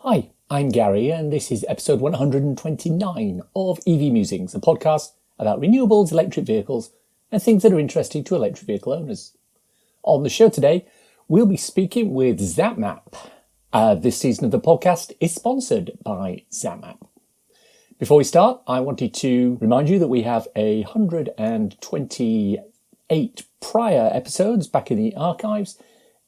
Hi, I'm Gary, and this is episode 129 of EV Musings, a podcast about renewables, electric vehicles, and things that are interesting to electric vehicle owners. On the show today, we'll be speaking with Zap-Map. This season of the podcast is sponsored by Zap-Map. Before we start, I wanted to remind you that we have 128 prior episodes back in the archives.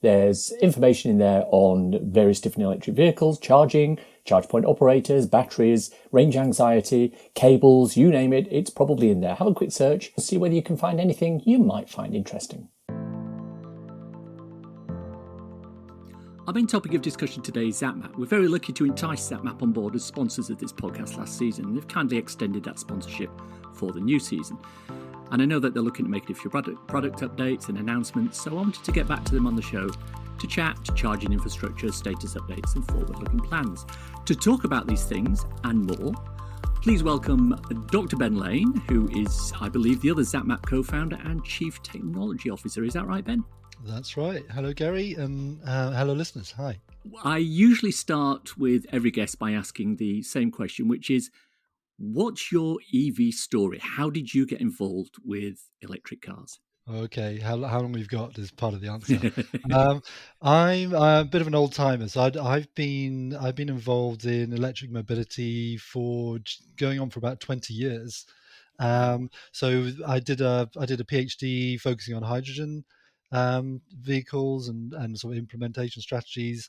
There's information in there on various different electric vehicles, charging, charge point operators, batteries, range anxiety, cables, you name it, it's probably in there. Have a quick search and see whether you can find anything you might find interesting. Our main topic of discussion today is Zap-Map. We're very lucky to entice Zap-Map on board as sponsors of this podcast last season, and they've kindly extended that sponsorship for the new season. And I know that they're looking to make a few product updates and announcements, so I wanted to get back to them on the show to chat charging infrastructure, status updates and forward-looking plans. To talk about these things and more, please welcome Dr. Ben Lane, who is, I believe, the other Zap-Map co-founder and Chief Technology Officer. Is that right, Ben? That's right. Hello, Gary, and hello, listeners. Hi. I usually start with every guest by asking the same question, which is, what's your EV story? How did you get involved with electric cars? Okay, how long we've got is part of the answer. I'm a bit of an old timer, so I've been involved in electric mobility for going on for about 20 years. So I did a PhD focusing on hydrogen vehicles and sort of implementation strategies.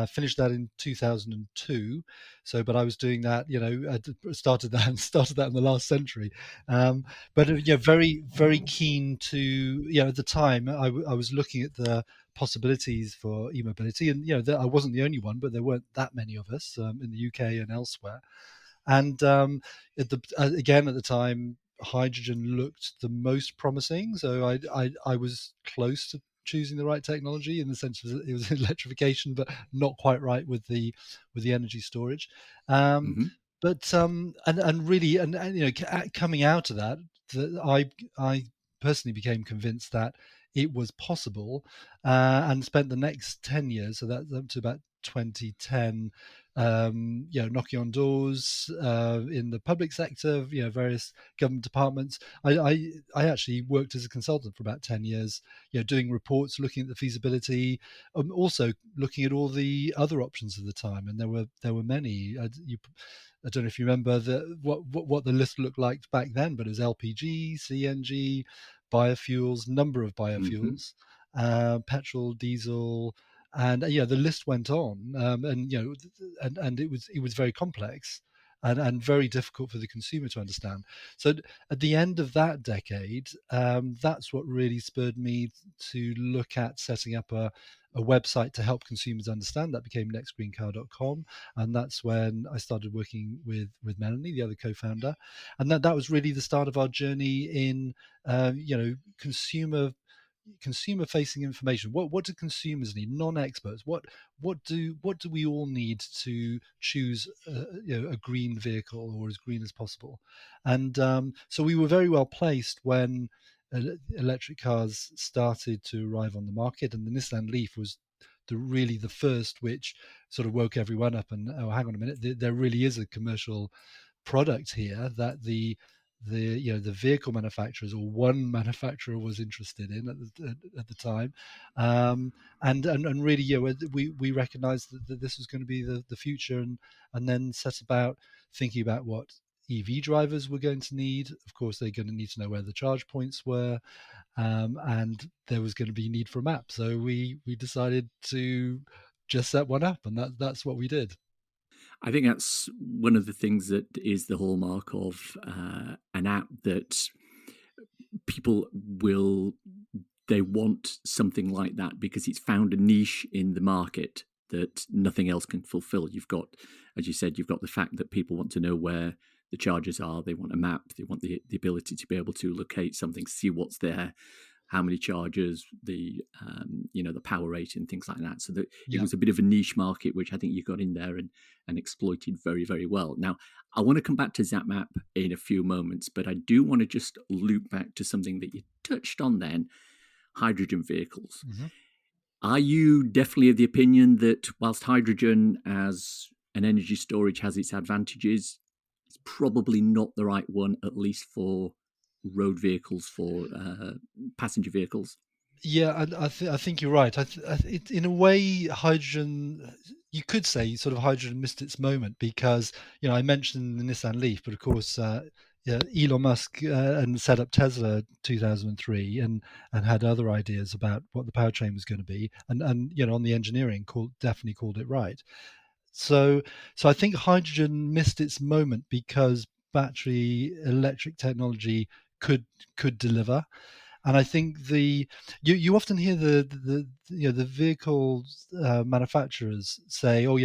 Finished that in 2002. So, but I was doing that, I started that in the last century. But very, very keen to, at the time I was looking at the possibilities for e-mobility, and I wasn't the only one, but there weren't that many of us in the UK and elsewhere. And again at the time, hydrogen looked the most promising. So I was close to choosing the right technology in the sense that it was electrification, but not quite right with the energy storage. But and really coming out of that, I personally became convinced that it was possible, and spent the next 10 years, so that up to about 2010, knocking on doors in the public sector, various government departments. I actually worked as a consultant for about 10 years, doing reports, looking at the feasibility, also looking at all the other options at the time, and there were many. I don't know if you remember what the list looked like back then, but it was LPG, CNG, biofuels, number of biofuels, petrol, diesel, and the list went on, and it was very complex and very difficult for the consumer to understand. So at the end of that decade, that's what really spurred me to look at setting up a website to help consumers understand. That became nextgreencar.com, and that's when I started working with Melanie, the other co-founder, and that was really the start of our journey in consumer facing information. What do consumers need? Non-experts. What do we all need to choose a green vehicle, or as green as possible? And so we were very well placed when electric cars started to arrive on the market, and the Nissan Leaf was really the first, which sort of woke everyone up. And hang on a minute, there really is a commercial product here that the vehicle manufacturers, or one manufacturer, was interested in at the time, and really, we recognized that this was going to be the future, and then set about thinking about what EV drivers were going to need. Of course, they're going to need to know where the charge points were, and there was going to be need for a map. So we decided to just set one up, and that's what we did. I think that's one of the things that is the hallmark of an app, that people they want something like that because it's found a niche in the market that nothing else can fulfill. You've got, as you said, you've got the fact that people want to know where the chargers are. They want a map. They want the ability to be able to locate something, see what's there, how many chargers, the power rate and things like that. So that it was a bit of a niche market, which I think you got in there and exploited very, very well. Now, I want to come back to Zap-Map in a few moments, but I do want to just loop back to something that you touched on then, hydrogen vehicles. Are you definitely of the opinion that whilst hydrogen as and energy storage has its advantages, it's probably not the right one, at least for road vehicles, for passenger vehicles. Yeah, I think you're right. In a way, hydrogen, you could say sort of hydrogen missed its moment because, I mentioned the Nissan Leaf, but of course, yeah, Elon Musk and set up Tesla 2003 and had other ideas about what the powertrain was going to be, and on the engineering, definitely called it right. So I think hydrogen missed its moment because battery electric technology could deliver. And I think you often hear the vehicle manufacturers say, oh,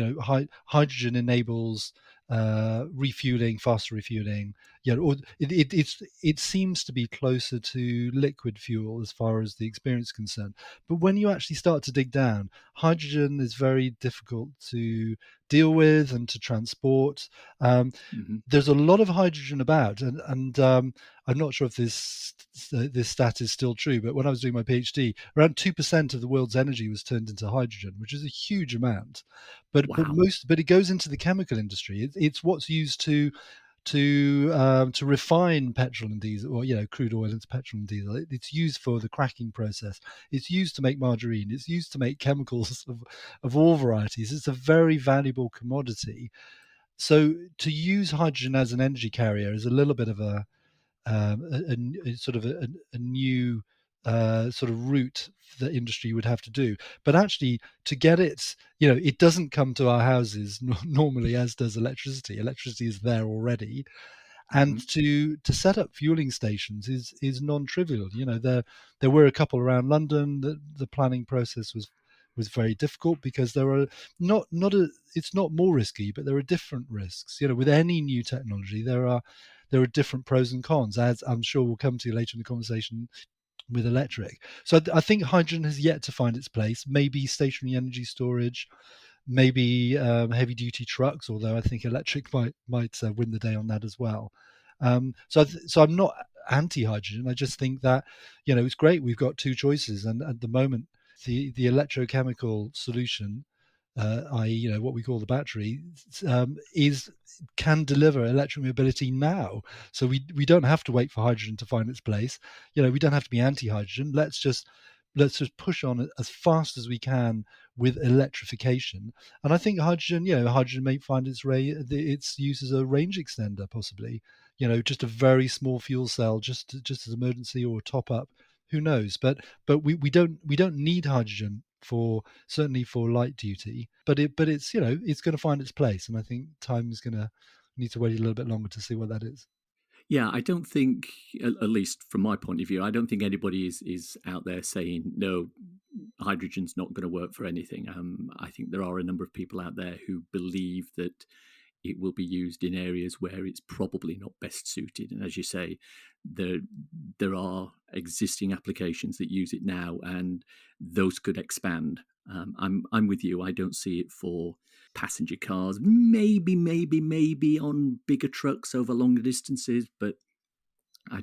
hydrogen enables refueling, faster refueling. Or it seems to be closer to liquid fuel as far as the experience is concerned. But when you actually start to dig down, hydrogen is very difficult to deal with and to transport. Mm-hmm. There's a lot of hydrogen about, and I'm not sure if this stat is still true, but when I was doing my PhD, around 2% of the world's energy was turned into hydrogen, which is a huge amount. Wow. But it goes into the chemical industry. It's what's used to refine petrol and diesel, or crude oil into petrol and diesel. It's used for the cracking process. It's used to make margarine. It's used to make chemicals of all varieties. It's a very valuable commodity. So to use hydrogen as an energy carrier is a little bit of a sort of a new sort of route that industry would have to do. But actually, to get it, it doesn't come to our houses normally, as does electricity. Electricity is there already, Mm-hmm. and to set up fueling stations is non-trivial. There were a couple around London. The planning process was very difficult because there are not a it's not more risky, but there are different risks. With any new technology, there are different pros and cons, as I'm sure we'll come to later in the conversation with electric. So I think hydrogen has yet to find its place. Maybe stationary energy storage, maybe heavy duty trucks, although I think electric might win the day on that as well. So I'm not anti hydrogen. I just think that it's great. We've got two choices, and at the moment, the electrochemical solution, i.e., what we call the battery, is can deliver electric mobility now. So we don't have to wait for hydrogen to find its place. We don't have to be anti-hydrogen. Let's just push on as fast as we can with electrification. And I think hydrogen may find its use as a range extender, possibly. Just a very small fuel cell, just as emergency or top up. Who knows? But we don't need hydrogen for certainly for light duty. But it's it's going to find its place, and I think time is going to need to wait a little bit longer to see what that is. Yeah, I don't think, at least from my point of view, I don't think anybody is out there saying no, hydrogen's not going to work for anything. I think there are a number of people out there who believe that it will be used in areas where it's probably not best suited. And as you say, there are existing applications that use it now, and those could expand. I'm with you. I don't see it for passenger cars. Maybe on bigger trucks over longer distances, but I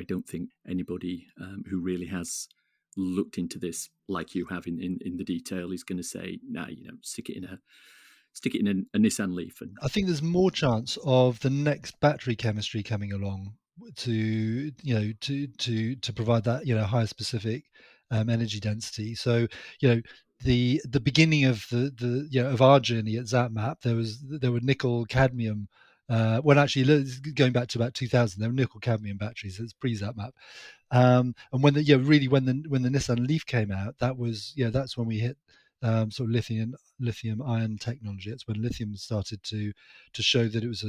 don't think anybody who really has looked into this like you have in the detail is going to say, nah, stick it in a Nissan Leaf. And I think there's more chance of the next battery chemistry coming along to provide that higher specific energy density. So the beginning of of our journey at Zap-Map, there were nickel cadmium. When actually going back to about 2000, there were nickel cadmium batteries. It's pre Zap-Map. And when when the Nissan Leaf came out, that's when we hit sort of lithium ion technology. That's when lithium started to show that it was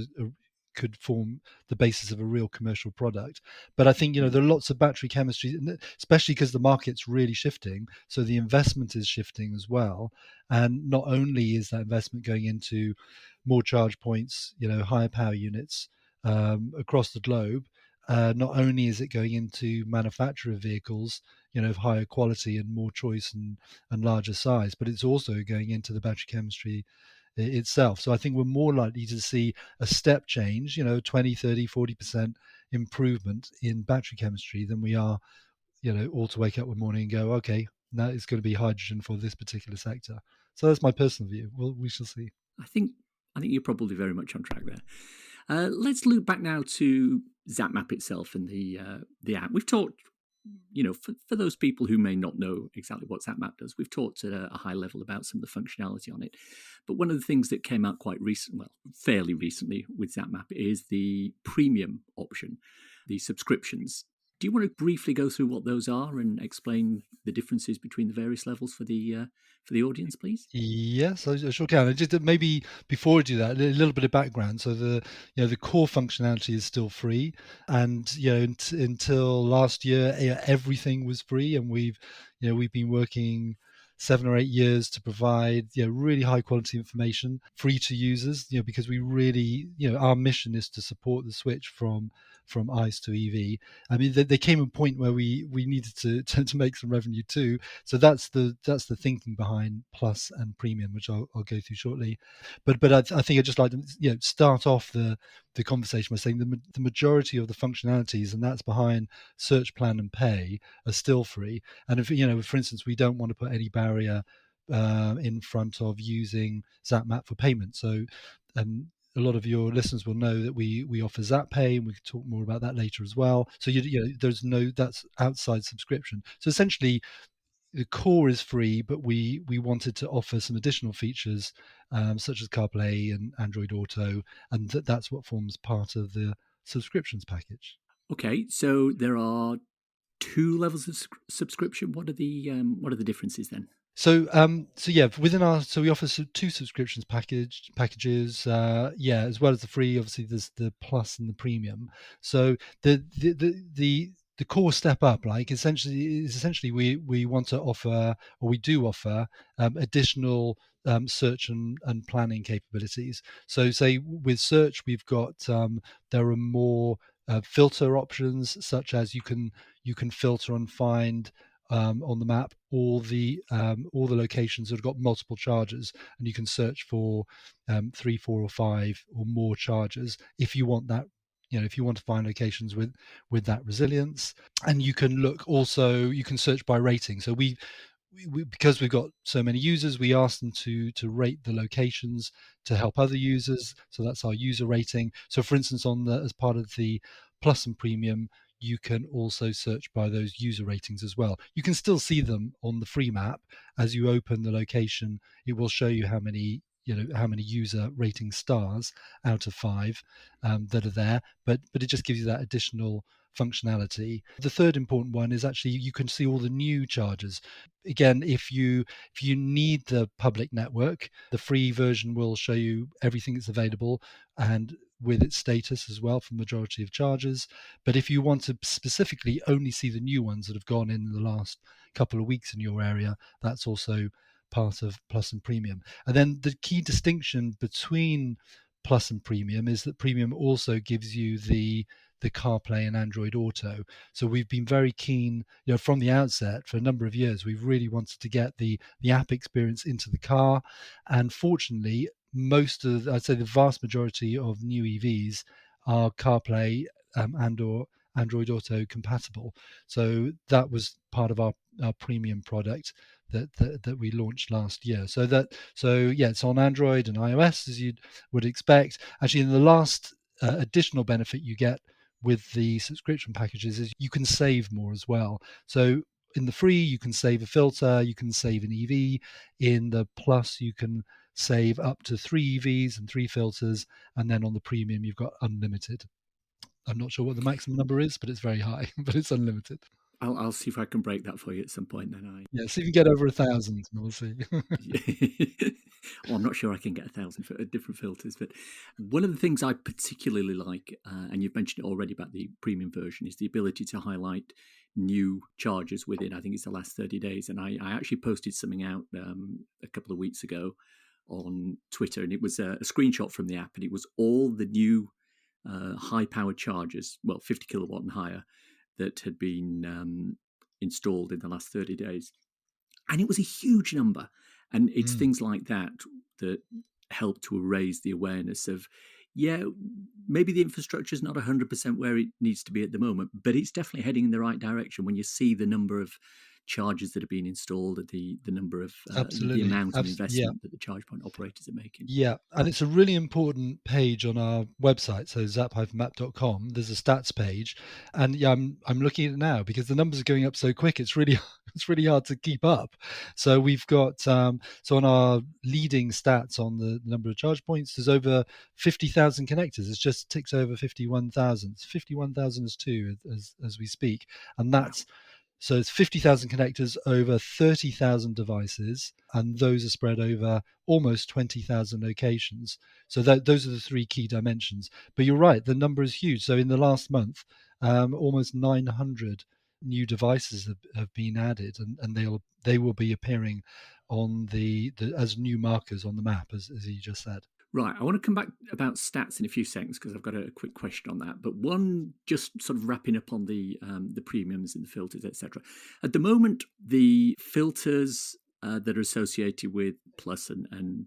could form the basis of a real commercial product. But I think there are lots of battery chemistry, especially because the market's really shifting, so the investment is shifting as well. And not only is that investment going into more charge points, higher power units across the globe, not only is it going into manufacture of vehicles, of higher quality and more choice and larger size, but it's also going into the battery chemistry itself. So I think we're more likely to see a step change, 20, 30, 40% improvement in battery chemistry than we are, all to wake up one morning and go, okay, now it's going to be hydrogen for this particular sector. So that's my personal view. Well, we shall see. I think you're probably very much on track there. Let's loop back now to Zap-Map itself and the app. We've talked, for those people who may not know exactly what Zap-Map does, we've talked at a high level about some of the functionality on it. But one of the things that came out fairly recently with Zap-Map is the premium option, the subscriptions. Do you want to briefly go through what those are and explain the differences between the various levels for the audience, please? Yes, I sure can. Just maybe before I do that, a little bit of background. So the core functionality is still free, and until last year, everything was free, and we've been working 7 or 8 years to provide really high quality information free to users. Because we really our mission is to support the switch from ICE to EV. I mean, there came a point where we needed to make some revenue too. So that's the thinking behind Plus and Premium, which I'll go through shortly. But I think I'd just like to start off the conversation by saying the majority of the functionalities, and that's behind Search, Plan and Pay, are still free. And if for instance, we don't want to put any barrier in front of using Zap-Map for payment. So a lot of your listeners will know that we offer Zap Pay, and we can talk more about that later as well. So that's outside subscription. So essentially, the core is free, but we wanted to offer some additional features such as CarPlay and Android Auto, and that's what forms part of the subscriptions package. Okay, so there are 2 levels of subscription. What are the differences then? So we offer 2 subscriptions packages. As well as the free. Obviously, there's the Plus and the Premium. So the core step up, essentially we want to offer, or we do offer, additional search and planning capabilities. So say with search, we've got there are more filter options, such as you can filter and find on the map all the locations that have got multiple chargers, and you can search for 3, 4 or 5 or more chargers if you want that. If you want to find locations with that resilience. And you can search by rating. So we because we've got so many users, we ask them to rate the locations to help other users. So that's our user rating. So for instance, as part of the Plus and Premium, you can also search by those user ratings as well. You can still see them on the free map. As you open the location, it will show you how many user rating stars out of 5 that are there, but it just gives you that additional functionality. The third important one is actually you can see all the new chargers. Again, if you need the public network, the free version will show you everything that's available and with its status as well for the majority of chargers. But if you want to specifically only see the new ones that have gone in the last couple of weeks in your area, that's also part of Plus and Premium. And then the key distinction between Plus and Premium is that Premium also gives you the CarPlay and Android Auto. So we've been very keen, from the outset for a number of years, we've really wanted to get the app experience into the car. And fortunately, I'd say the vast majority of new EVs are CarPlay and/or Android Auto compatible. So that was part of our premium product that we launched last year. So it's on Android and iOS, as you would expect. Actually, in the last additional benefit you get with the subscription packages is you can save more as well. So in the free, you can save a filter, you can save an EV. In the Plus, you can save up to 3 EVs and 3 filters. And then on the Premium, you've got unlimited. I'm not sure what the maximum number is, but it's very high, but it's unlimited. I'll see if I can break that for you at some point. Then see if you can get over 1,000, and we'll see. Well, I'm not sure I can get 1,000 different filters, but one of the things I particularly like, and you've mentioned it already about the premium version, is the ability to highlight new chargers within, I think it's the last 30 days. And I actually posted something out a couple of weeks ago on Twitter, and it was a screenshot from the app, and it was all the new high-powered chargers, 50 kilowatt and higher, that had been installed in the last 30 days. And it was a huge number. And it's things like that help to raise the awareness of, maybe the infrastructure is not 100% where it needs to be at the moment, but it's definitely heading in the right direction when you see the number of charges that are being installed, the number of the Absolutely. amount of Yeah. investment that the charge point operators are making. Yeah, and it's a really important page on our website. So zap-map.com. There's a stats page, and yeah, I'm looking at it now because the numbers are going up so quick. It's really it's really hard to keep up. So we've got so on our leading stats on the number of charge points, there's over 50,000 connectors. It's just ticked over 51,000. It's 51,000 as two as we speak, and that's. Wow. So it's 50,000 connectors over 30,000 devices, and those are spread over almost 20,000 locations. So those are the three key dimensions. But you're right, the number is huge. So in the last month, almost 900 new devices have been added, and they will be appearing on the as new markers on the map, as you just said. Right, I want to come back about stats in a few seconds because I've got a quick question on that. But one, just sort of wrapping up on the premiums and the filters, etc. At the moment, the filters that are associated with Plus and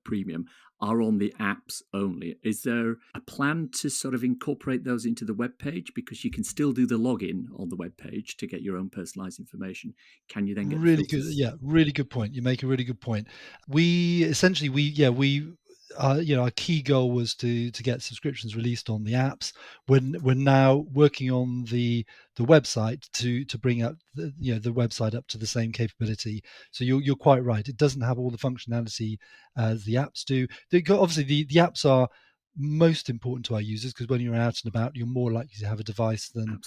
Premium are on the apps only. Is there a plan to sort of incorporate those into the web page? Because you can still do the login on the web page to get your own personalized information. Can you then get really good? Yeah, really good point. You make a really good point. We our key goal was to get subscriptions released on the apps. We're now working on the website to bring up the website up to the same capability. So you're quite right. It doesn't have all the functionality as the apps do. Obviously, the apps are most important to our users because when you're out and about, you're more likely to have a device than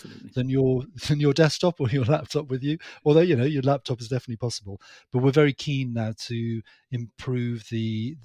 your desktop or your laptop with you. Although your laptop is definitely possible, but we're very keen now to improve the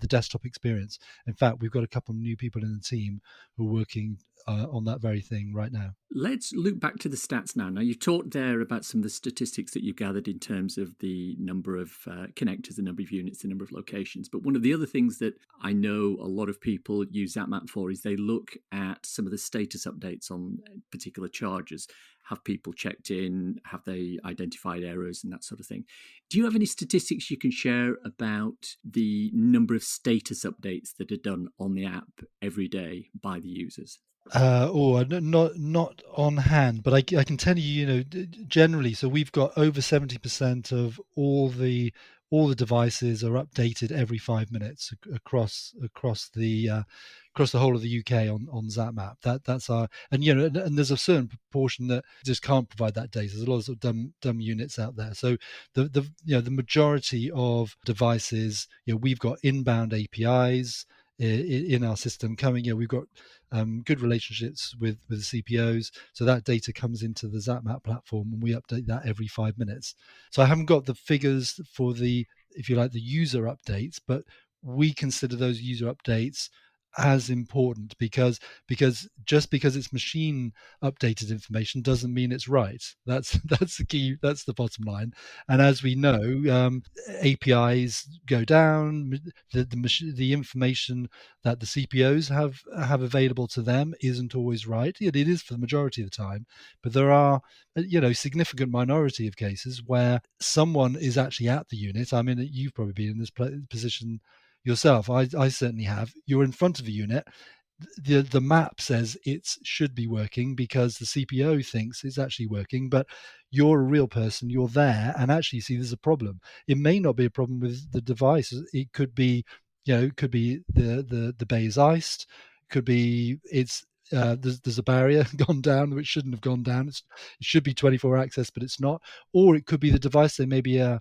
desktop experience. In fact, we've got a couple of new people in the team who are working on that very thing right now. Let's loop back to the stats now. Now, you talked there about some of the statistics that you've gathered in terms of the number of connectors, the number of units, the number of locations. But one of the other things that I know a lot of people use Zap-Map for is they look at some of the status updates on particular chargers. Have people checked in? Have they identified errors and that sort of thing? Do you have any statistics you can share about the number of status updates that are done on the app every day by the users? Not on hand, but I can tell you, generally. So we've got over 70% of all the devices are updated every 5 minutes across the whole of the UK on Zap-Map. That's our and there's a certain proportion that just can't provide that data. There's a lot of, sort of dumb units out there. So the majority of devices, we've got inbound APIs in our system coming. We've got good relationships with the CPOs, so that data comes into the Zap-Map platform, and we update that every 5 minutes. So I haven't got the figures for the user updates, but we consider those user updates as important because just because it's machine updated information doesn't mean it's right. That's the key. That's the bottom line. And as we know, APIs go down. The information that the CPOs have available to them isn't always right. It is for the majority of the time, but there are significant minority of cases where someone is actually at the unit. I mean, you've probably been in this position yourself. I certainly have. You're in front of a unit. The map says it should be working because the CPO thinks it's actually working, but you're a real person. You're there, and actually see there's a problem. It may not be a problem with the device. It could be, the bay is iced. Could be there's a barrier gone down which shouldn't have gone down. It should be 24 access, but it's not. Or it could be the device. There may be a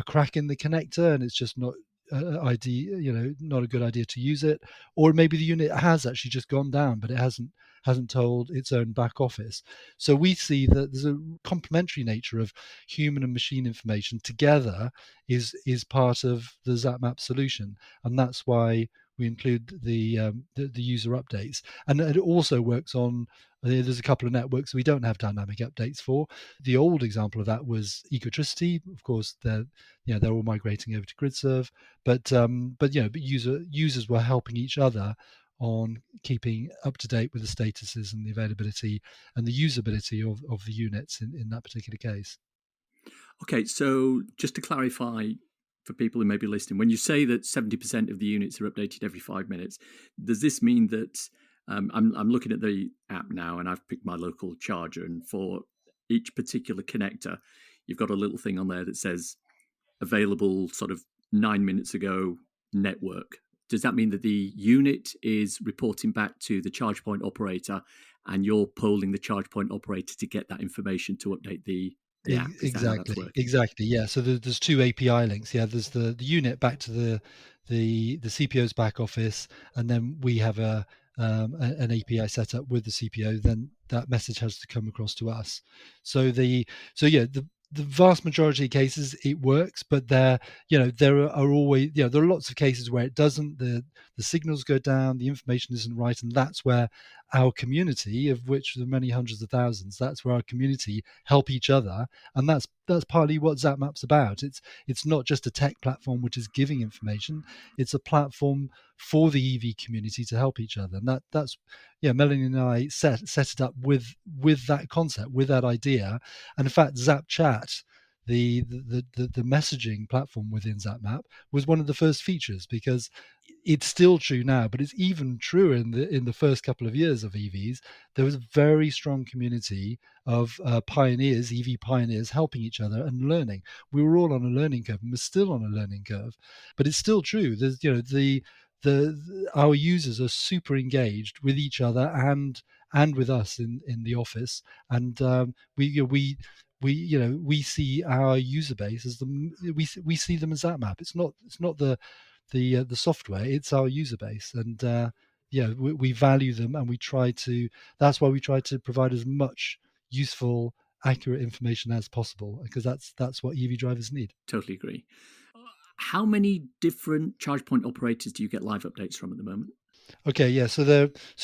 crack in the connector, and it's just not not a good idea to use it. Or maybe the unit has actually just gone down, but it hasn't told its own back office. So we see that there's a complementary nature of human and machine information together is part of the Zap-Map solution, and that's why we include the user updates. And it also works on, there's a couple of networks we don't have dynamic updates for. The old example of that was Ecotricity. Of course, they're all migrating over to GridServe, but users were helping each other on keeping up to date with the statuses and the availability and the usability of the units in that particular case. Okay, so just to clarify for people who may be listening, when you say that 70% of the units are updated every 5 minutes, does this mean that I'm looking at the app now and I've picked my local charger, and for each particular connector, you've got a little thing on there that says available sort of 9 minutes ago network. Does that mean that the unit is reporting back to the charge point operator and you're polling the charge point operator to get that information to update the app? Is that how that's working? Exactly. Yeah. So there's two API links. Yeah. There's the unit back to the CPO's back office, and then we have an API set up with the CPO. Then that message has to come across to us. So the vast majority of cases it works, but there are always, there are lots of cases where it doesn't. The signals go down, the information isn't right, and that's where our community, of which there are many hundreds of thousands, that's where our community help each other, and that's partly what Zap-Map's about. It's not just a tech platform which is giving information; it's a platform for the EV community to help each other, and that's Melanie and I set it up with that concept, with that idea, and in fact, Zap Chat, the messaging platform within Zap-Map, was one of the first features, because it's still true now, but it's even truer in the first couple of years of EVs. There was a very strong community of pioneers, EV pioneers, helping each other and learning. We were all on a learning curve, and we're still on a learning curve, but it's still true. There's our users are super engaged with each other and with us in the office, and we see our user base as we see them as Zap-Map. It's not the software, it's our user base, and we value them, and that's why we try to provide as much useful, accurate information as possible, because that's what EV drivers need. Totally agree. How many different charge point operators do you get live updates from at the moment? Okay, yeah. So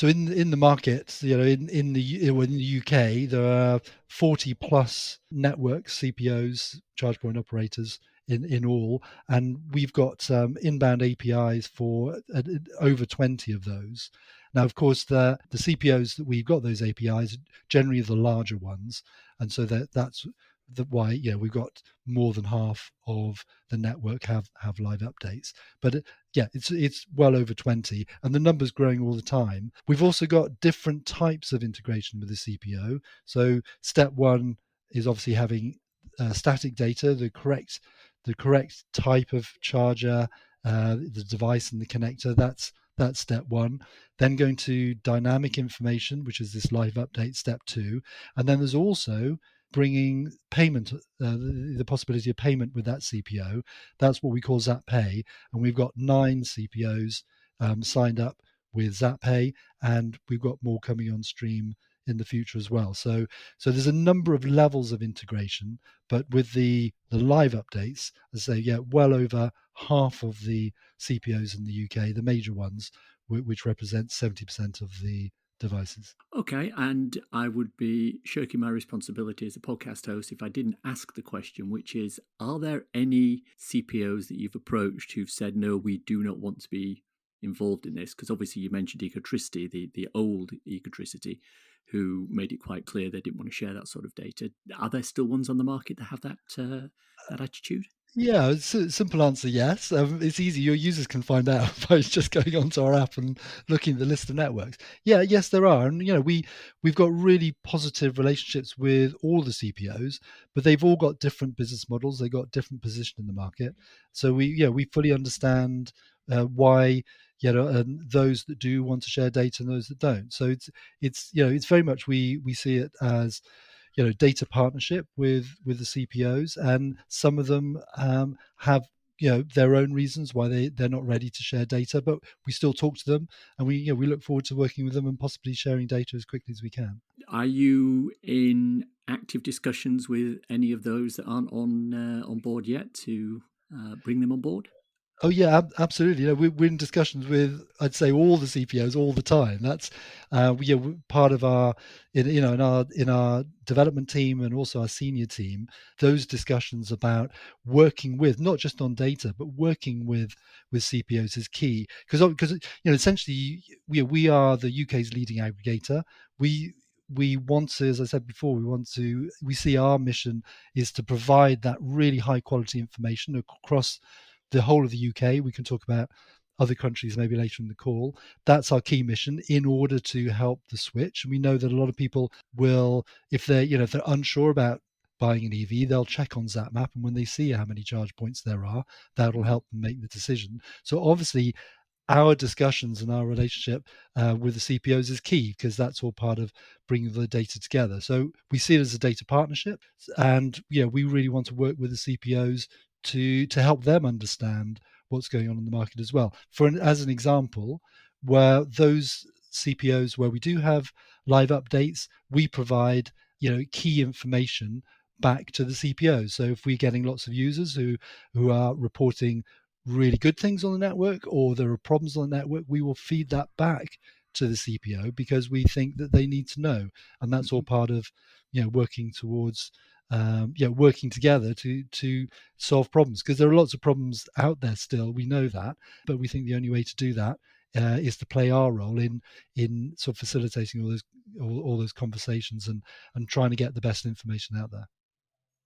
in the market, in the UK, there are 40 plus networks, CPOs, charge point operators in all, and we've got inbound APIs for over 20 of those. Now, of course, the CPOs that we've got, those APIs, generally the larger ones, and so that's why we've got more than half of the network have live updates. But it's well over 20, and the number's growing all the time. We've also got different types of integration with the CPO. So step one is obviously having static data, the correct type of charger, the device and the connector. That's step one. Then going to dynamic information, which is this live update, step two. And then there's also bringing payment, the possibility of payment with that CPO. That's what we call Zap Pay, and we've got 9 CPOs signed up with Zap Pay, and we've got more coming on stream in the future as well. So there's a number of levels of integration, but with the live updates, as I say, well over half of the CPOs in the UK, the major ones, which represent 70% of the devices. Okay, and I would be shirking my responsibility as a podcast host if I didn't ask the question, which is, are there any CPOs that you've approached who've said, no, we do not want to be involved in this? Because obviously you mentioned Ecotricity, the old Ecotricity, who made it quite clear they didn't want to share that sort of data. Are there still ones on the market that have that attitude? Yeah, simple answer, yes. It's easy. Your users can find out by just going onto our app and looking at the list of networks. Yeah, yes, there are. And, we've got really positive relationships with all the CPOs, but they've all got different business models. They've got different position in the market. So we fully understand why, those that do want to share data and those that don't. So it's very much, we see it as, data partnership with the CPOs, and some of them have their own reasons why they're not ready to share data, but we still talk to them, and we look forward to working with them and possibly sharing data as quickly as we can. Are you in active discussions with any of those that aren't on board yet to bring them on board? Oh yeah, absolutely. We're in discussions with, I'd say, all the CPOs all the time. That's part of our in our development team and also our senior team. Those discussions about working with, not just on data, but working with CPOs is key, because essentially we are the UK's leading aggregator. We want to, as I said before, we see our mission is to provide that really high quality information across the whole of the UK. We can talk about other countries maybe later in the call. That's our key mission in order to help the switch. And we know that a lot of people will, if they're unsure about buying an EV, they'll check on Zap-Map, and when they see how many charge points there are, that'll help them make the decision. So obviously, our discussions and our relationship with the CPOs is key, because that's all part of bringing the data together. So we see it as a data partnership, and we really want to work with the CPOs to help them understand what's going on in the market as well. As an example, where those CPOs where we do have live updates, we provide key information back to the CPOs. So if we're getting lots of users who are reporting really good things on the network, or there are problems on the network, we will feed that back to the CPO, because we think that they need to know, and that's all part of working towards working together to solve problems, because there are lots of problems out there still. We know that, but we think the only way to do that is to play our role in sort of facilitating all those conversations and trying to get the best information out there.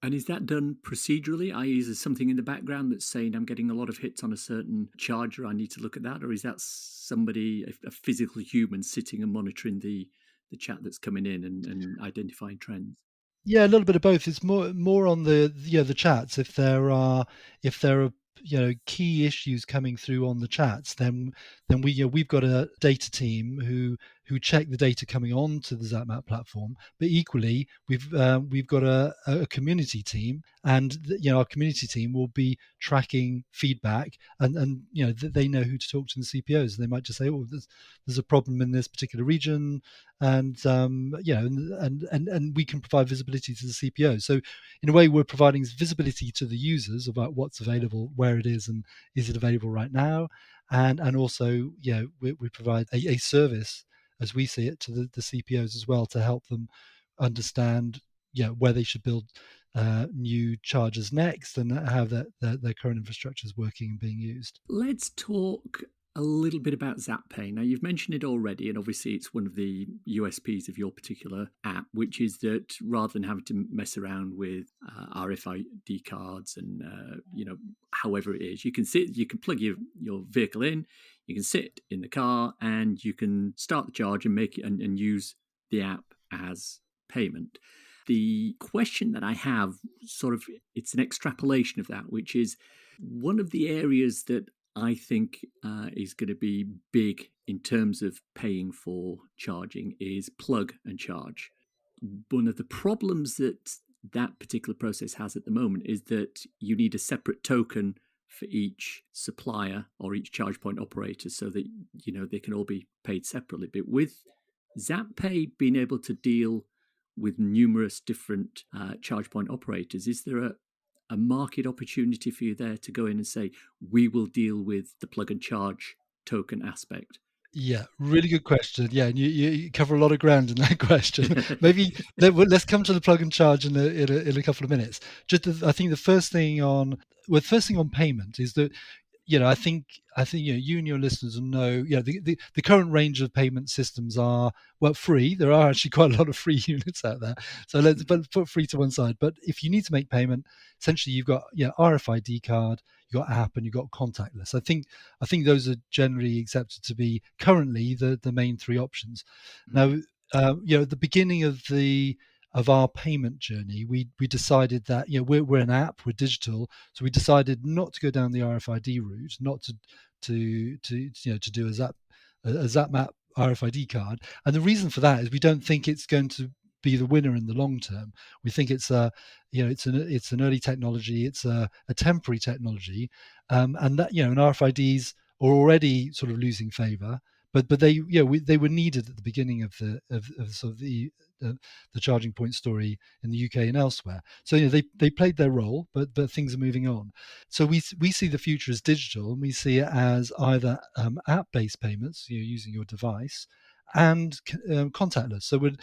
And is that done procedurally? I.e., is there something in the background that's saying I'm getting a lot of hits on a certain charger, I need to look at that? Or is that somebody, a physical human, sitting and monitoring the chat that's coming in and identifying trends? Yeah, a little bit of both. It's more on the chats. If there are key issues coming through on the chats, then we've got a data team who check the data coming on to the Zap-Map platform. But equally, we've got a community team, and our community team will be tracking feedback, and they know who to talk to in the CPOs. They might just say, oh, there's a problem in this particular region, and and we can provide visibility to the CPO. So in a way, we're providing visibility to the users about what's available, where it is, and is it available right now, and also we provide a service, as we see it, to the CPOs as well, to help them understand where they should build new chargers next, and how their current infrastructure is working and being used. Let's talk a little bit about Zap-Pay. Now, you've mentioned it already, and obviously it's one of the USPs of your particular app, which is that rather than having to mess around with RFID cards and however it is, you can plug your vehicle in, you can sit in the car, and you can start the charge and make it and use the app as payment. The question that I have, it's an extrapolation of that, which is one of the areas that I think is going to be big in terms of paying for charging is plug and charge. One of the problems that particular process has at the moment is that you need a separate token for each supplier or each charge point operator, so that they can all be paid separately. But with Zap-Pay being able to deal with numerous different charge point operators, is there a market opportunity for you there to go in and say, we will deal with the plug and charge token aspect? Yeah, really good question. Yeah, and you cover a lot of ground in that question. Maybe let's come to the plug and charge in a couple of minutes. I think the first thing on payment is that I think you and your listeners will know. The current range of payment systems are free. There are actually quite a lot of free units out there. So let's put free to one side. But if you need to make payment, essentially you've got RFID card, you've got app, and you've got contactless. I think those are generally accepted to be currently the main three options. Mm-hmm. Now, at the beginning of our payment journey, we decided that we're an app, we're digital, so we decided not to go down the RFID route, not to do a Zap-Map RFID card. And the reason for that is we don't think it's going to be the winner in the long term. We think it's it's an early technology, it's a temporary technology, and that and RFIDs are already sort of losing favor. But they were needed at the beginning of the charging point story in the UK and elsewhere. So they played their role, but things are moving on. So we see the future as digital, and we see it as either app-based payments, using your device, and contactless. So we're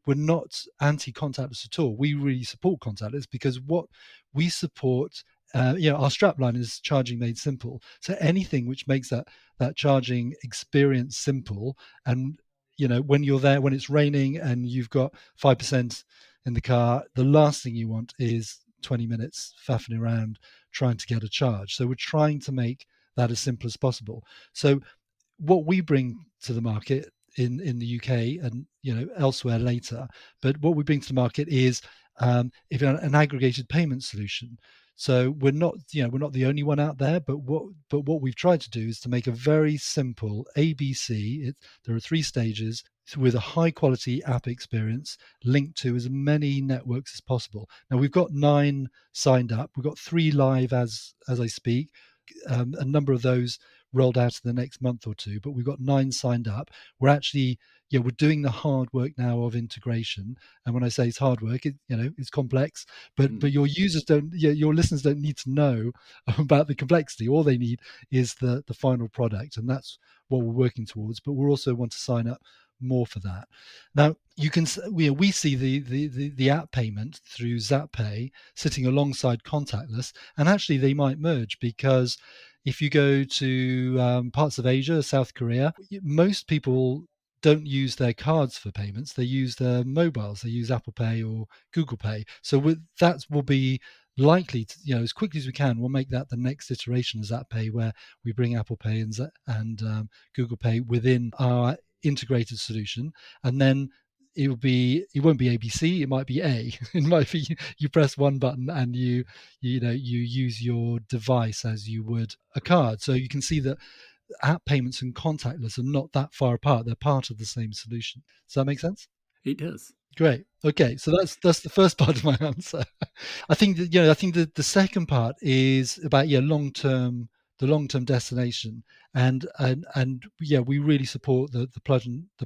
not anti-contactless at all. We really support contactless, because what we support, our strapline is charging made simple. So anything which makes that charging experience simple, and when you're there, when it's raining and you've got 5% in the car, the last thing you want is 20 minutes faffing around trying to get a charge. So we're trying to make that as simple as possible. So what we bring to the market in the UK and elsewhere later, but what we bring to the market is if an aggregated payment solution. So we're not the only one out there, but what we've tried to do is to make a very simple ABC. There are 3 stages with a high quality app experience linked to as many networks as possible. Now we've got 9 signed up. We've got 3 live as I speak. A number of those rolled out in the next month or 2, but we've got 9 signed up. We're actually we're doing the hard work now of integration. And when I say it's hard work, it's complex, but your users your listeners don't need to know about the complexity. All they need is the final product, and that's what we're working towards. But we also want to sign up more for that. Now we see the app payment through Zap-Pay sitting alongside contactless, and actually they might merge, because if you go to parts of Asia, South Korea, most people don't use their cards for payments. They use their mobiles. They use Apple Pay or Google Pay. So that will be likely to, as quickly as we can, we'll make that the next iteration of Zap-Pay, where we bring Apple Pay and Google Pay within our integrated solution. And then it won't be ABC, it might be A. It might be you press one button and you use your device as you would a card. So you can see that app payments and contactless are not that far apart. They're part of the same solution. Does that make sense? It does. Great. Okay, so that's the first part of my answer. I think that the second part is about the long-term destination, and we really support the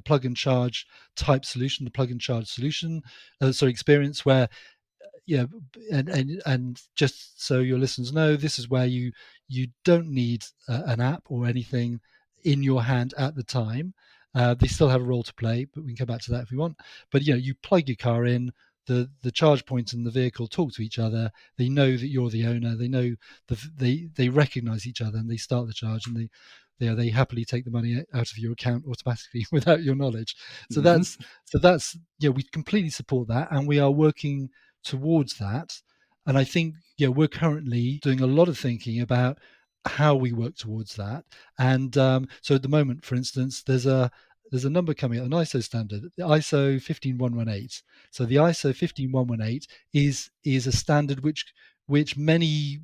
plug and charge type solution, the plug and charge solution, experience, where and just so your listeners know, this is where you don't need an app or anything in your hand at the time. They still have a role to play, but we can come back to that if we want. But you plug your car in, the charge point and the vehicle talk to each other. They know that you're the owner. They know they recognize each other, and they start the charge, and they happily take the money out of your account automatically without your knowledge. So that's we completely support that, and we are working towards that. And I think we're currently doing a lot of thinking about how we work towards that. And so at the moment, for instance, there's a number coming out, an ISO standard, the ISO 15118. So the ISO 15118 is a standard which many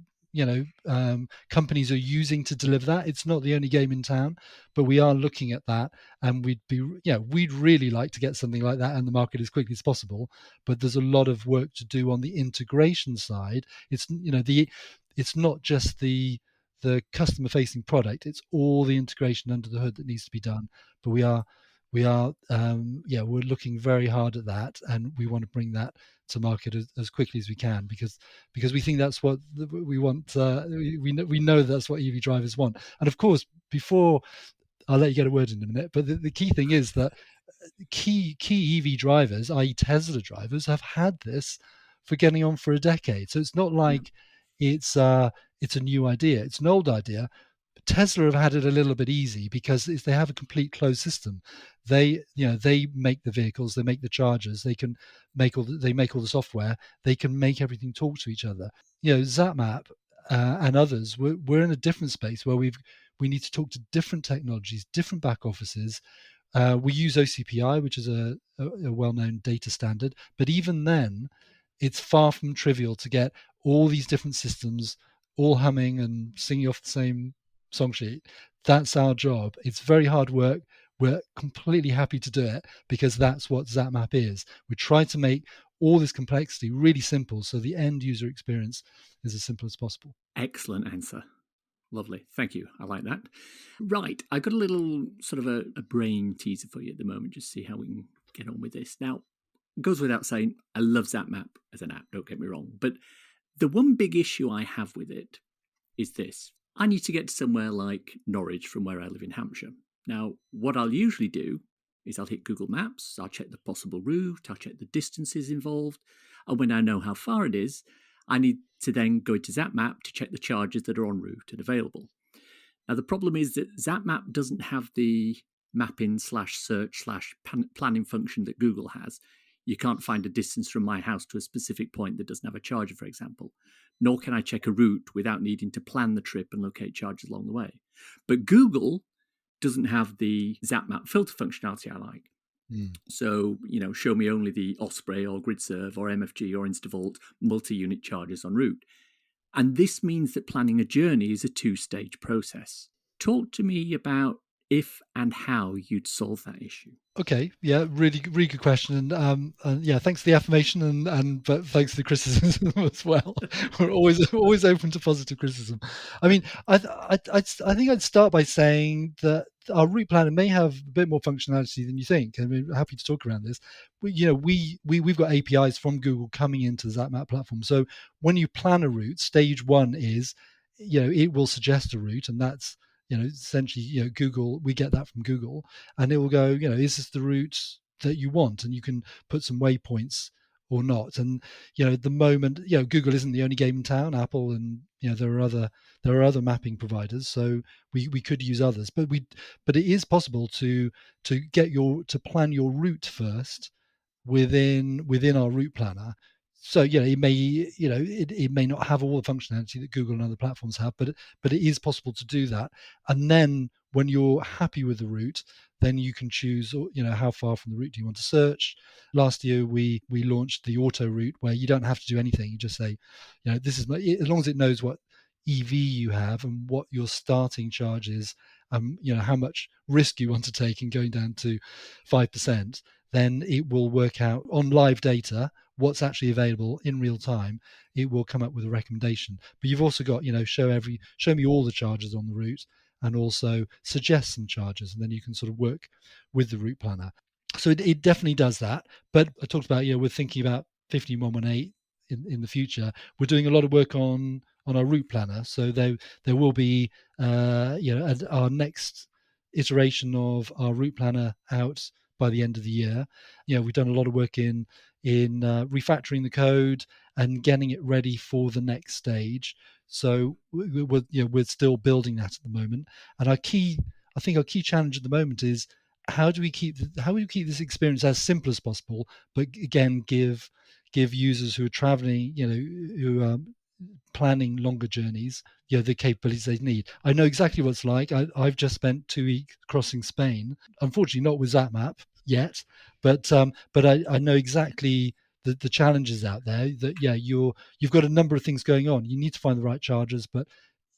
companies are using to deliver that. It's not the only game in town, but we are looking at that, and we'd really like to get something like that in the market as quickly as possible. But there's a lot of work to do on the integration side. It's it's not just the customer facing product, it's all the integration under the hood that needs to be done. But we're looking very hard at that, and we want to bring that to market as quickly as we can, because we think that's what we want. We know that's what EV drivers want. And of course, before I'll let you get a word in a minute, but the key thing is that key EV drivers, i.e. Tesla drivers, have had this for getting on for a decade. So it's not like it's a new idea. It's an old idea. Tesla have had it a little bit easy because they have a complete closed system. They make the vehicles, they make the chargers, they make all the software, they can make everything talk to each other. Zap-Map and others, we're in a different space where we need to talk to different technologies, different back offices. We use OCPI, which is a well-known data standard, but even then, it's far from trivial to get all these different systems all humming and singing off the same song sheet. That's our job. It's very hard work. We're completely happy to do it because that's what Zap-Map is. We try to make all this complexity really simple, so the end user experience is as simple as possible. Excellent answer. Lovely. Thank you. I like that. Right. I got a little sort of a brain teaser for you at the moment, just to see how we can get on with this. Now, it goes without saying, I love Zap-Map as an app, don't get me wrong. But the one big issue I have with it is this. I need to get to somewhere like Norwich from where I live in Hampshire. Now, what I'll usually do is I'll hit Google Maps, I'll check the possible route, I'll check the distances involved, and when I know how far it is, I need to then go to Zap-Map to check the charges that are en route and available. Now, the problem is that Zap-Map doesn't have the mapping/search/planning function that Google has. You can't find a distance from my house to a specific point that doesn't have a charger, for example. Nor can I check a route without needing to plan the trip and locate charges along the way. But Google doesn't have the Zap-Map filter functionality I like. So, show me only the Osprey or GridServe or MFG or InstaVolt multi-unit chargers en route. And this means that planning a journey is a two-stage process. Talk to me about if and how you'd solve that issue. Okay, yeah, really good question, and yeah, thanks for the affirmation, but thanks for the criticism as well. We're always open to positive criticism. I mean, I think I'd start by saying that our route planner may have a bit more functionality than you think. I mean, happy to talk around this. We've got APIs from Google coming into the Zap-Map platform. So when you plan a route, stage one is, it will suggest a route, and that's essentially, Google, we get that from Google, and it will go, is this the route that you want? And you can put some waypoints or not. And, at the moment, Google isn't the only game in town, Apple, and, there are other mapping providers. So we could use others, but it is possible to plan your route first within our route planner. So it may not have all the functionality that Google and other platforms have, but it is possible to do that. And then when you're happy with the route, then you can choose, how far from the route do you want to search. Last year we launched the auto route, where you don't have to do anything. You just say, this is as long as it knows what EV you have and what your starting charge is, how much risk you want to take in going down to 5%. Then it will work out on live data what's actually available in real time. It will come up with a recommendation. But you've also got, show me all the charges on the route, and also suggest some charges, and then you can sort of work with the route planner. So it definitely does that. But I talked about, we're thinking about 15118 in the future. We're doing a lot of work on our route planner. So there will be, our next iteration of our route planner out by the end of the year. We've done a lot of work in refactoring the code and getting it ready for the next stage. So we're still building that at the moment. And our key challenge at the moment is, how do we keep this experience as simple as possible, but again give users who are traveling, who are planning longer journees, the capabilities they need. I know exactly what it's like. I've just spent 2 weeks crossing Spain, unfortunately not with Zap-Map yet, but I know exactly the challenges out there. That you've got a number of things going on. You need to find the right chargers, but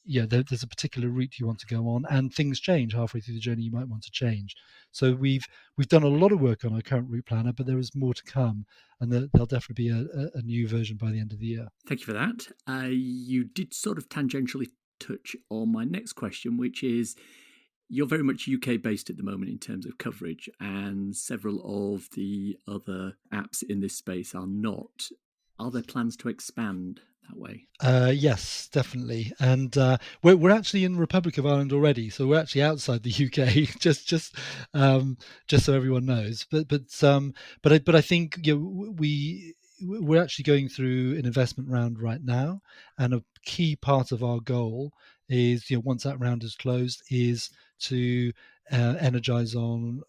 there's a particular route you want to go on, and things change halfway through the journey. You might want to change. So we've done a lot of work on our current route planner, but there is more to come, and there'll definitely be a new version by the end of the year. Thank you for that. You did sort of tangentially touch on my next question, which is, you're very much UK based at the moment in terms of coverage, and several of the other apps in this space are not. Are there plans to expand that way? Yes, definitely. And we're actually in Republic of Ireland already, so we're actually outside the UK. just so everyone knows. But I think we're actually going through an investment round right now, and a key part of our goal is, once that round is closed, is to energize on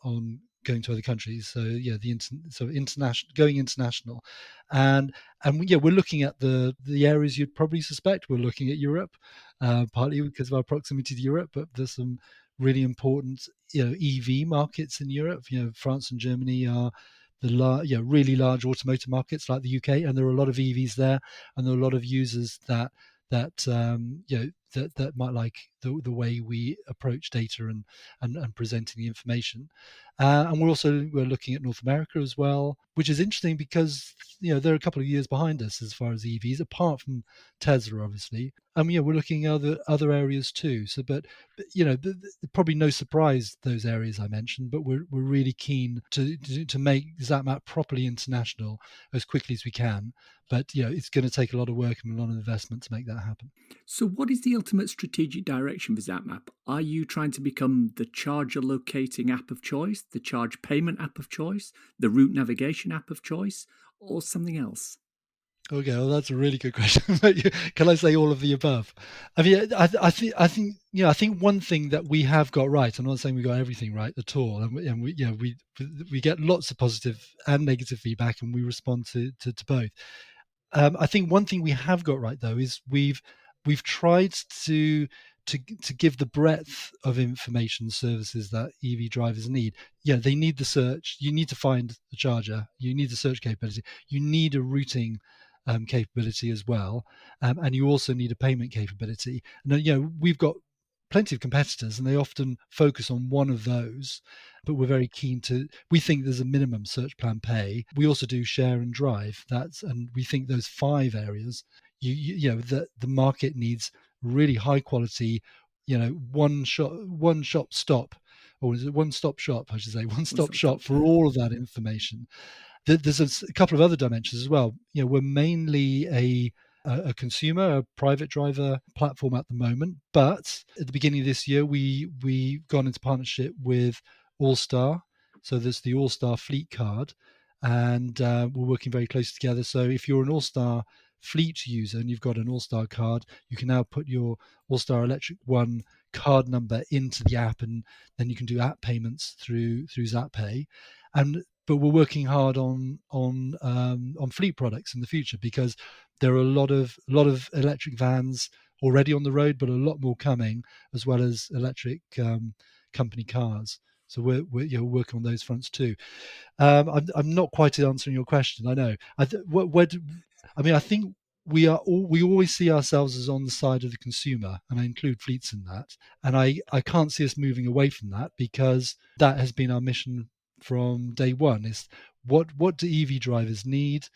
going to other countries. So going international, and we're looking at the areas you'd probably suspect. We're looking at Europe, partly because of our proximity to Europe, but there's some really important EV markets in Europe. France and Germany are the really large automotive markets like the UK, and there are a lot of EVs there, and there are a lot of users that might like the way we approach data and presenting the information. And we're looking at North America as well, which is interesting because they're a couple of years behind us as far as EVs, apart from Tesla, obviously. We're looking at other areas too. So, but probably no surprise those areas I mentioned, but we're really keen to make Zap-Map properly international as quickly as we can. But it's going to take a lot of work and a lot of investment to make that happen. So what is the ultimate strategic direction for Zap-Map? Are you trying to become the charger locating app of choice, the charge payment app of choice, the route navigation app of choice, or something else? Okay, well, that's a really good question. Can I say all of the above? I mean, I think one thing that we have got right. I'm not saying we got everything right at all, and we get lots of positive and negative feedback, and we respond to both. I think one thing we have got right though is we've tried to to give the breadth of information services that EV drivers need. Yeah, they need the search. You need to find the charger. You need the search capability. You need a routing capability as well, and you also need a payment capability. And we've got plenty of competitors, and they often focus on one of those. But we're very keen to. We think there's a minimum search, plan, pay. We also do share and drive. And we think those 5 areas. The market needs really high quality, one stop shop, or is it one stop shop? I should say one stop shop for all of that information. There's a couple of other dimensions as well. We're mainly a consumer, a private driver platform at the moment, but at the beginning of this year, we gone into partnership with All-Star. So there's the All-Star fleet card, and we're working very closely together. So if you're an All-Star fleet user and you've got an All-Star card, you can now put your All-Star Electric One card number into the app, and then you can do app payments through Zap-Pay. But we're working hard on fleet products in the future, because there are a lot of electric vans already on the road, but a lot more coming, as well as electric company cars. So we're working on those fronts too. I'm not quite answering your question, I know. I think we always see ourselves as on the side of the consumer, and I include fleets in that. And I can't see us moving away from that, because that has been our mission from day one. Is what do EV drivers need?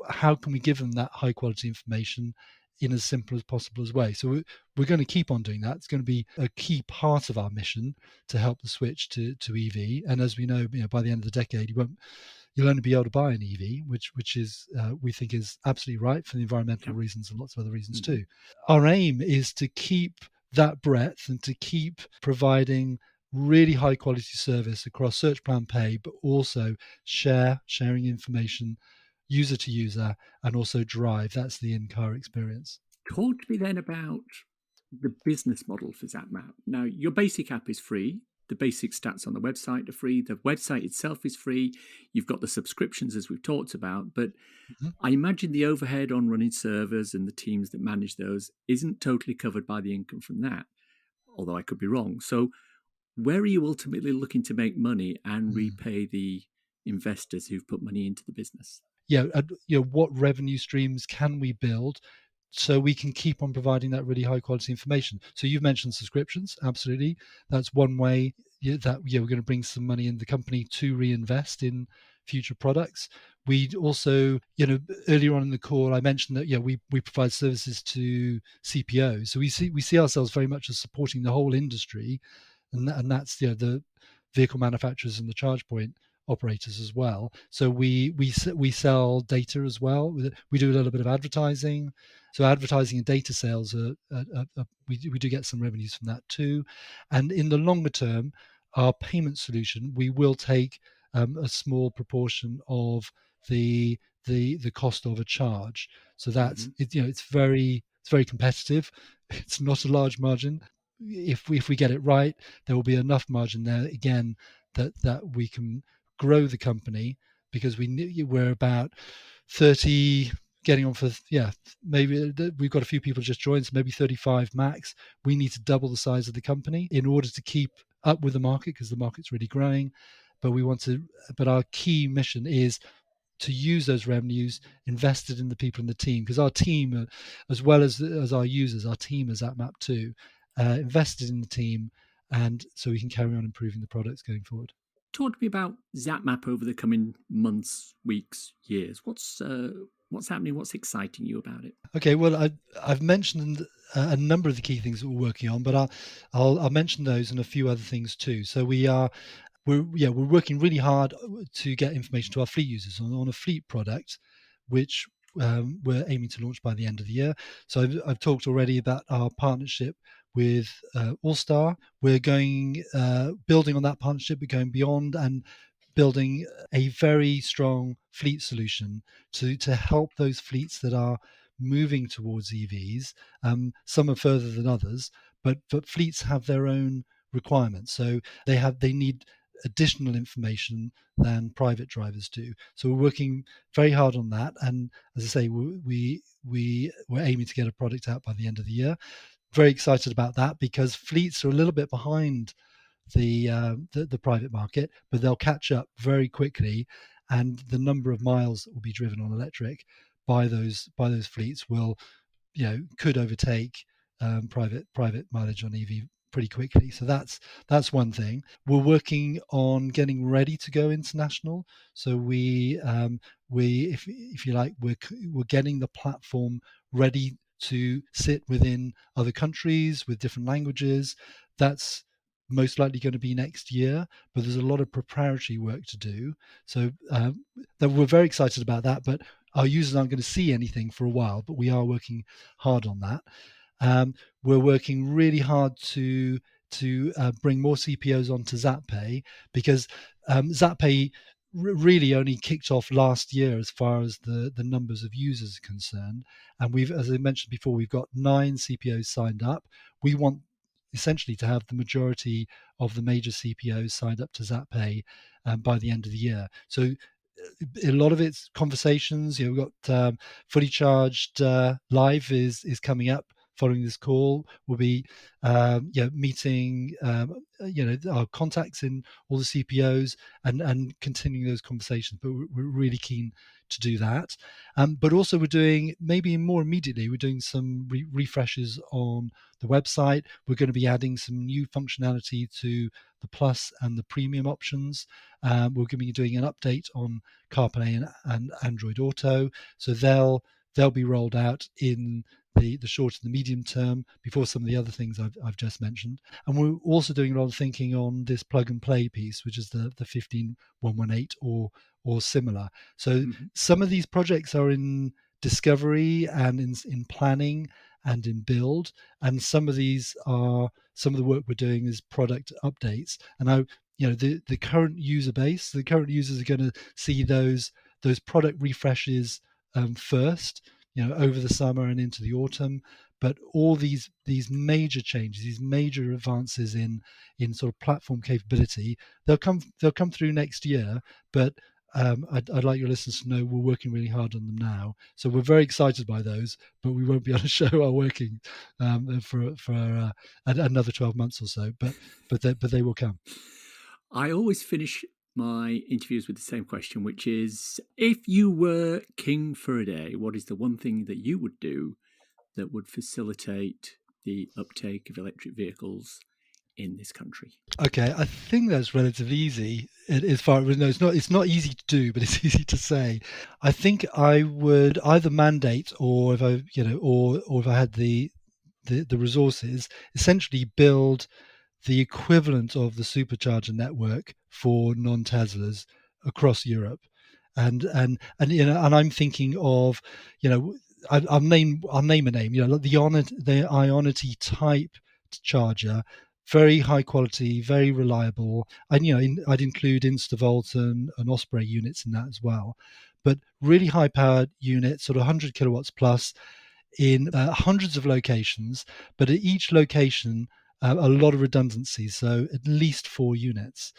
How can we give them that high quality information in as simple as possible as way? So we're going to keep on doing that. It's going to be a key part of our mission to help the switch to EV. And as we know, by the end of the decade, you'll only be able to buy an EV, which is we think is absolutely right for the environmental reasons and lots of other reasons too. Our aim is to keep that breadth and to keep providing really high quality service across search, plan, pay, but also sharing information user to user, and also drive. That's the in-car experience. Talk to me then about the business model for Zap-Map. Now, your basic app is free. The basic stats on the website are free. The website itself is free. You've got the subscriptions, as we've talked about. But I imagine the overhead on running servers and the teams that manage those isn't totally covered by the income from that, although I could be wrong. So where are you ultimately looking to make money and repay the investors who've put money into the business? What revenue streams can we build so we can keep on providing that really high quality information? So you've mentioned subscriptions. Absolutely. That's one way that we're going to bring some money in the company to reinvest in future products. We also, earlier on in the call, I mentioned that we provide services to CPOs. So we see ourselves very much as supporting the whole industry, and that's the vehicle manufacturers and the charge point operators as well. So we sell data as well. We do a little bit of advertising. So advertising and data sales we do get some revenues from that too. And in the longer term, our payment solution, we will take a small proportion of the cost of a charge. So that's it's very competitive. It's not a large margin. If we get it right, there will be enough margin there again that we can grow the company, because we're about 30, getting on for maybe we've got a few people just joined, so maybe 35 max. We need to double the size of the company in order to keep up with the market, because the market's really growing. But our key mission is to use those revenues invested in the people in the team, because our team, as well as our users, our team is Zap-Map too, invested in the team, and so we can carry on improving the products going forward. Talk to me about Zap-Map over the coming months, weeks, years. What's happening? What's exciting you about it? Okay, well, I've mentioned a number of the key things that we're working on, but I'll mention those and a few other things too. So we're working really hard to get information to our fleet users on a fleet product, which we're aiming to launch by the end of the year. So I've talked already about our partnership with All-Star. We're going building on that partnership. We're going beyond and building a very strong fleet solution to help those fleets that are moving towards EVs. Some are further than others, but fleets have their own requirements. So they need additional information than private drivers do. So we're working very hard on that. And as I say, we're aiming to get a product out by the end of the year. very excited about that because fleets are a little bit behind the private market, but they'll catch up very quickly, and the number of miles that will be driven on electric by those fleets will, could overtake private mileage on EV pretty quickly. So that's one thing. We're working on getting ready to go international. So we if you like, we're getting the platform ready to sit within other countries with different languages. That's most likely going to be next year, but there's a lot of preparatory work to do. So that we're very excited about that, but our users aren't going to see anything for a while, but we are working hard on that. We're working really hard to bring more CPOs onto Zap-Pay, because Zap-Pay really only kicked off last year as far as the numbers of users are concerned. And we've, as I mentioned before, we've got 9 CPOs signed up. We want essentially to have the majority of the major CPOs signed up to Zap-Pay by the end of the year. So a lot of it's conversations. We've got Fully Charged Live is coming up following this call. We'll be meeting our contacts in all the CPOs and continuing those conversations. But we're really keen to do that. But also we're doing, maybe more immediately, we're doing some refreshes on the website. We're going to be adding some new functionality to the Plus and the Premium options. We're going to be doing an update on CarPlay and Android Auto. So they'll be rolled out in the short and the medium term before some of the other things I've just mentioned. And we're also doing a lot of thinking on this plug and play piece, which is the 15118 or similar. So some of these projects are in discovery and in planning and in build, and some of these are, some of the work we're doing is product updates. And the current user base, the current users are going to see those product refreshes first, over the summer and into the autumn. But all these major changes, these major advances in sort of platform capability, they'll come through next year. But I'd like your listeners to know we're working really hard on them now. So we're very excited by those, but we won't be able to show our working for another 12 months or so. But they will come. I always finish my interviews with the same question, which is, if you were king for a day, what is the one thing that you would do that would facilitate the uptake of electric vehicles in this country? Okay, I think that's relatively easy. As far as it's not easy to do, but it's easy to say. I think I would either mandate, or if I or if I had the resources, essentially build the equivalent of the supercharger network for non-Teslas across Europe. And I'm thinking of, I'll name a name, the Ionity type charger, very high quality, very reliable. And I'd include Instavolt and Osprey units in that as well. But really high powered units, sort of 100 kilowatts plus, in hundreds of locations, but at each location a lot of redundancy, so at least 4 units.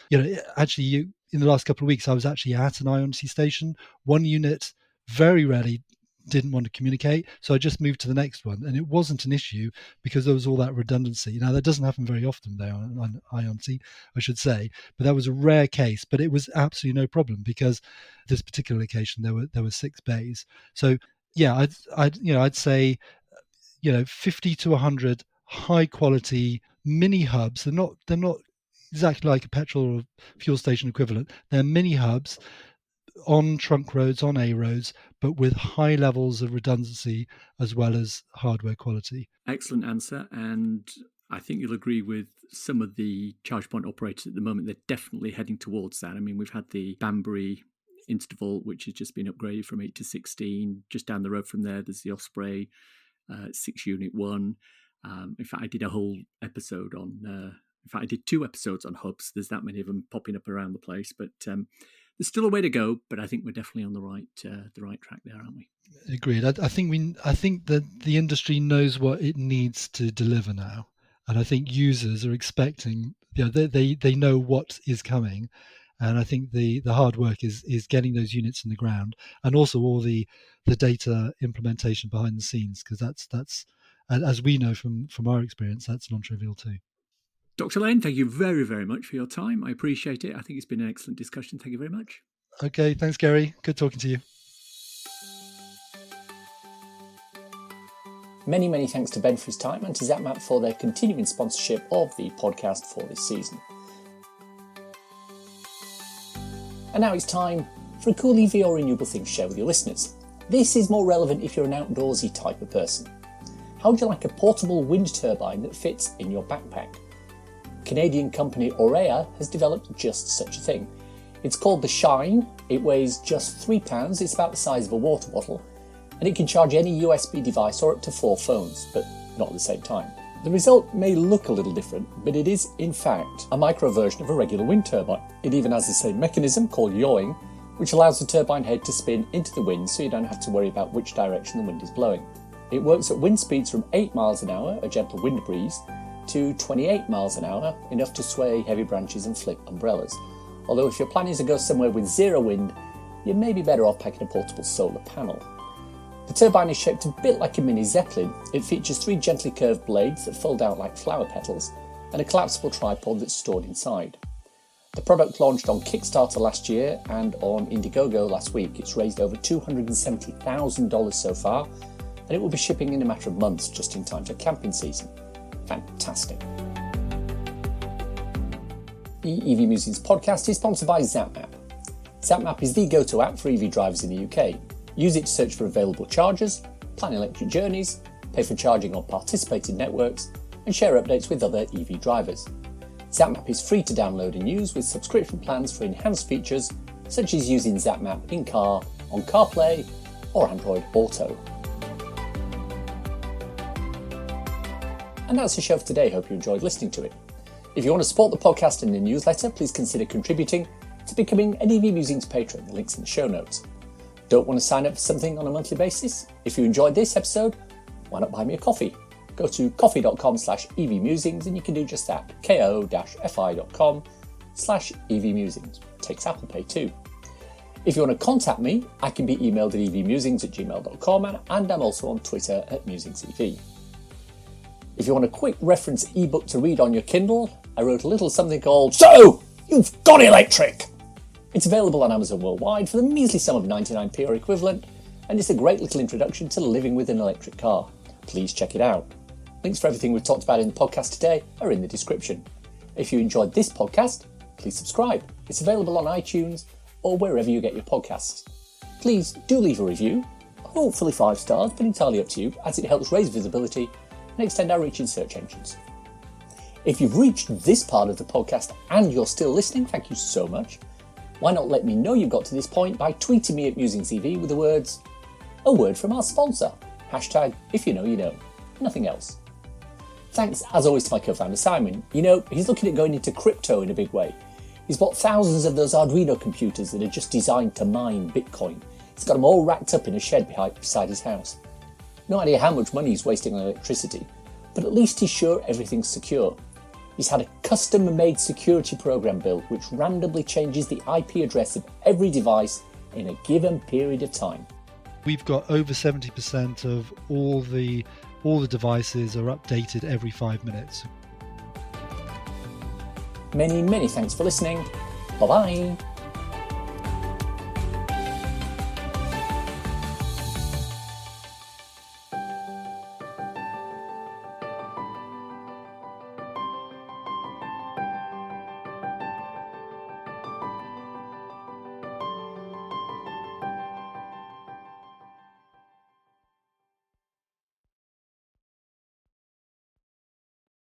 Actually, in the last couple of weeks, I was actually at an Ionity station. One unit very rarely didn't want to communicate, so I just moved to the next one, and it wasn't an issue because there was all that redundancy. Now, that doesn't happen very often though on Ionity, I should say, but that was a rare case. But it was absolutely no problem, because this particular location there were 6 bays. So yeah, I'd say 50 to 100 high quality mini hubs. They're not exactly like a petrol or fuel station equivalent. They're mini hubs on trunk roads, on A roads, but with high levels of redundancy as well as hardware quality. Excellent answer. And I think you'll agree with some of the charge point operators at the moment. They're definitely heading towards that. I mean, we've had the Banbury Instavolt, which has just been upgraded from 8 to 16. Just down the road from there, there's the Osprey 6-unit one. In fact, I did a whole episode on, in fact, I did 2 episodes on hubs. There's that many of them popping up around the place, but there's still a way to go. But I think we're definitely on the right track there, aren't we? Agreed. I think that the industry knows what it needs to deliver now, and I think users are expecting. They know what is coming, and I think the hard work is getting those units in the ground, and also all the data implementation behind the scenes, because that's as we know from our experience, that's non-trivial too. Dr. Lane, thank you very, very much for your time. I appreciate it. I think it's been an excellent discussion. Thank you very much. Okay, thanks, Gary. Good talking to you. Many, many thanks to Ben for his time and to Zap-Map for their continuing sponsorship of the podcast for this season. And now it's time for a cool EV or renewable thing to share with your listeners. This is more relevant if you're an outdoorsy type of person. How would you like a portable wind turbine that fits in your backpack? Canadian company Aurea has developed just such a thing. It's called the Shine, it weighs just £3, it's about the size of a water bottle, and it can charge any USB device or up to 4 phones, but not at the same time. The result may look a little different, but it is in fact a micro version of a regular wind turbine. It even has the same mechanism called yawing, which allows the turbine head to spin into the wind so you don't have to worry about which direction the wind is blowing. It works at wind speeds from 8 miles an hour, a gentle wind breeze, to 28 miles an hour, enough to sway heavy branches and flip umbrellas. Although if your plan is to go somewhere with zero wind, you may be better off packing a portable solar panel. The turbine is shaped a bit like a mini Zeppelin. It features 3 gently curved blades that fold out like flower petals and a collapsible tripod that's stored inside. The product launched on Kickstarter last year and on Indiegogo last week. It's raised over $270,000 so far, and it will be shipping in a matter of months just in time for camping season. Fantastic. The EV Musings podcast is sponsored by Zap-Map. Zap-Map is the go-to app for EV drivers in the UK. Use it to search for available chargers, plan electric journeys, pay for charging on participating networks, and share updates with other EV drivers. Zap-Map is free to download and use with subscription plans for enhanced features such as using Zap-Map in-car, on CarPlay, or Android Auto. And that's the show for today. Hope you enjoyed listening to it. If you want to support the podcast and the newsletter, please consider contributing to becoming an EV Musings patron. The link's in the show notes. Don't want to sign up for something on a monthly basis? If you enjoyed this episode, why not buy me a coffee? Go to coffee.com/EVmusings and you can do just that. ko-fi.com/EVmusings. Takes Apple Pay too. If you want to contact me, I can be emailed at evmusings@gmail.com and I'm also on Twitter @musingsev. If you want a quick reference ebook to read on your Kindle, I wrote a little something called So You've Got Electric! It's available on Amazon worldwide for the measly sum of 99p or equivalent, and it's a great little introduction to living with an electric car. Please check it out. Links for everything we've talked about in the podcast today are in the description. If you enjoyed this podcast, please subscribe. It's available on iTunes or wherever you get your podcasts. Please do leave a review, hopefully 5 stars, but entirely up to you, as it helps raise visibility and extend our reach in search engines. If you've reached this part of the podcast and you're still listening, thank you so much. Why not let me know you've got to this point by tweeting me at MusingCV with the words, "A word from our sponsor." Hashtag, if you know, you know. Nothing else. Thanks, as always, to my co-founder Simon. You know, he's looking at going into crypto in a big way. He's bought thousands of those Arduino computers that are just designed to mine Bitcoin. He's got them all racked up in a shed beside his house. No idea how much money he's wasting on electricity, but at least he's sure everything's secure. He's had a custom-made security program built which randomly changes the IP address of every device in a given period of time. We've got over 70% of all the devices are updated every 5 minutes. Many, many thanks for listening. Bye-bye.